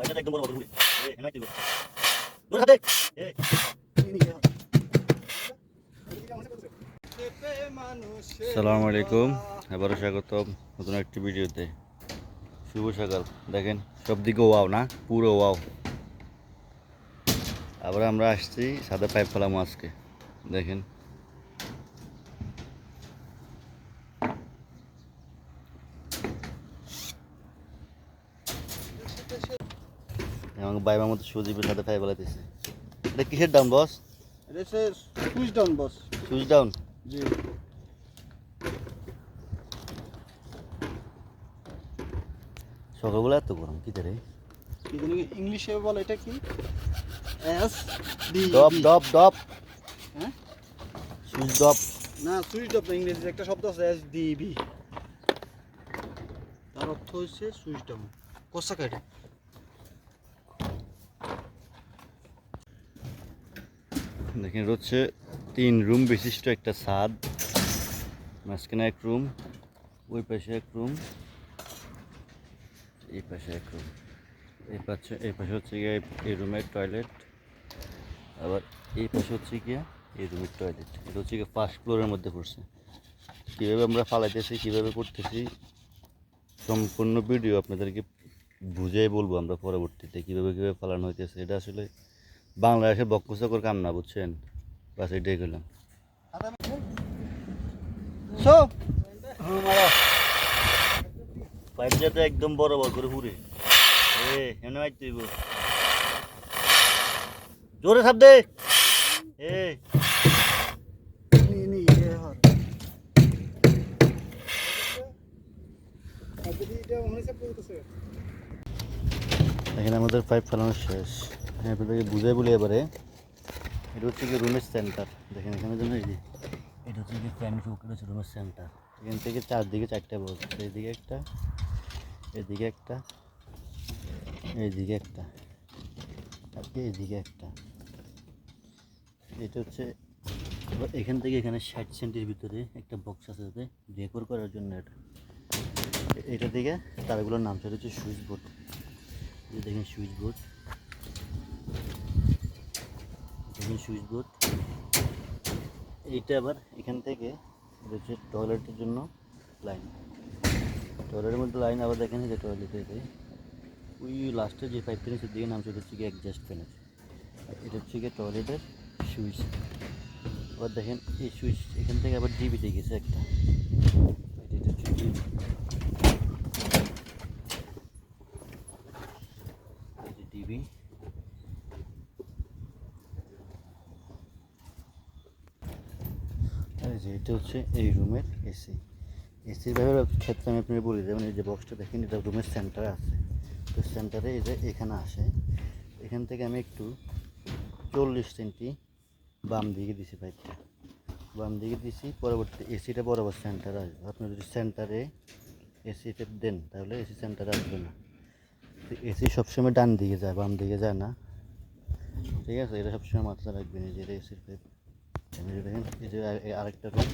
একদম বড় বড় ঘুরে হেমাই তুই দূর হাতে আসসালামু আলাইকুম, আবারও স্বাগতম নতুন একটি ভিডিওতে। শুভ সকাল। দেখেন সব দিকে ওয়াও না, পুরো ওয়াও। আবার আমরা আসছি সাদা পাইপ ফেলাম আজকে। দেখেন আমাকে বাইবার মতো সুদীপের সাথে পাইপ ফেলাতেছে। এটা কিসের ডাউন বস? এটা হচ্ছে switch down boss. Switch down. জি। সকালবেলা এত গরম কি রে? কি জানি ইংলিশে বলে এটা কি? S D depth depth depth. হ্যাঁ, সুইচ ডপ। না সুইচ ডাউন না, ইংরেজিতে একটা শব্দ আছে এস ডি বি, তার অর্থ হচ্ছে সুইচ ডাউন। কোসা কাটা দেখেন হচ্ছে 3 রুম বিশিষ্ট একটা ছাদ, মাঝখানে এক রুম, ওই পাশে এক রুম, এই পাশে এক রুম, এই পাশে হচ্ছে গিয়ে এই রুমের টয়লেট, আবার এই পাশে হচ্ছে গিয়ে এই রুমের টয়লেট। এটা হচ্ছে গিয়ে ফার্স্ট ফ্লোরের মধ্যে পড়ছে। কীভাবে আমরা ফালাইতেছি, কীভাবে করতেছি, সম্পূর্ণ ভিডিও আপনাদেরকে বুঝিয়ে বলবো আমরা পরবর্তীতে কীভাবে কীভাবে ফালানো হইতেছে। এটা আসলে বাংলাদেশের বক্ষচাকর কাম না, বুঝছেন? বাস এটাই করলাম। সো পাইপ যাতে একদম বড় বড় করে পুরে এনে মাইতে দিব, জোরে চাপ দে। নি নি এ হর যদি এটা মনে সব করতেছে। এখানে আমাদের পাইপ ফেলানো শেষ। হ্যাঁ, আপনাদেরকে বুঝাই বলি এবারে। এটা হচ্ছে কি রুমের সেন্টার। দেখেন এখানে জন্য এই যে এটা হচ্ছে কি ফ্যান ফুক, এটা হচ্ছে রুমের সেন্টার। এখান থেকে চারদিকে 4টা বল, এইদিকে একটা, এদিকে একটা, এইদিকে একটা, আর এইদিকে একটা। এটা হচ্ছে এখান থেকে এখানে 60 সেন্টির ভিতরে একটা বক্স আছে, যাতে ডেকোর করার জন্য। এটা দিকে তারগুলোর নাম সেটা হচ্ছে সুইচ বোর্ড। এই দেখেন সুইচ বোর্ড, দেখেন সুইচ বোর্ড। এইটা আবার এখান থেকে এটা হচ্ছে টয়লেটের জন্য লাইন, টয়লেটের মধ্যে লাইন। আবার দেখেন যে টয়লেটে ওই লাস্টে যে পাইপটা নিচের দিকে নাম সেটা হচ্ছে কি অ্যাডজাস্ট ফ্যানের। এটা হচ্ছে গিয়ে টয়লেটের সুইচ। আবার দেখেন এই সুইচ এখান থেকে আবার ডিবিতে গেছে একটা, এটা হচ্ছে ডিবি। এই যে ডিবি। এই যে এটা হচ্ছে এই রুমের এসি। এসির ব্যবহারের ক্ষেত্রে আমি আপনাকে বলি, যেমন এই যে বক্সটা দেখেন, এটা রুমের সেন্টারে আছে। তো সেন্টারে এই যে এখানে আসে, এখান থেকে আমি একটু 40 সেন্টি বাম দিকে দিছি পাইপটা, বাম দিকে দিছি। পরবর্তী এসিটা বরাবর সেন্টারে আসবে। আপনি যদি সেন্টারে এসিটা দেন তাহলে এসি সেন্টারে আসবে না। তো এসি সবসময় ডান দিকে যায়, বাম দিকে যায় না, ঠিক আছে? এটা সবসময় মাথায় রাখবেন। এই যে এটা এসির পাইপ। দেখেন এই যে আরেকটা রুম,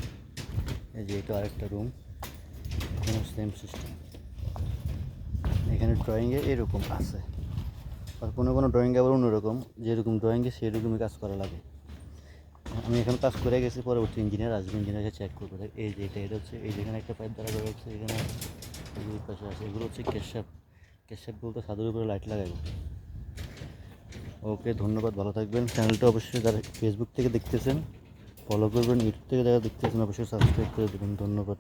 এই যে এটা আরেকটা রুম, এখানে সেম সিস্টেম। এখানে ড্রয়িংয়ে এরকম আছে, আর কোনো কোনো ড্রয়িংয়ে আবার অন্যরকম, যেরকম ড্রয়িংয়ে সেরকমই কাজ করা লাগে। আমি এখানে কাজ করে গেছি, পরবর্তী ইঞ্জিনিয়ার আসবে, ইঞ্জিনিয়ারকে চেক করবে। এই যে এটা হচ্ছে এই যেখানে একটা পাইপ দ্বারা করা হচ্ছে, এখানে দুই পাশে আছে। এগুলো হচ্ছে কেশাপ। কেশাপ বলতে ছাদের উপরে লাইট লাগাইব। ওকে, ধন্যবাদ, ভালো থাকবেন। চ্যানেলটা অবশ্যই যারা ফেসবুক থেকে দেখতেছেন ফলো করবেন, ইউটিউব থেকে যারা দেখতেছেন অবশ্যই সাবস্ক্রাইব করে দেবেন। ধন্যবাদ।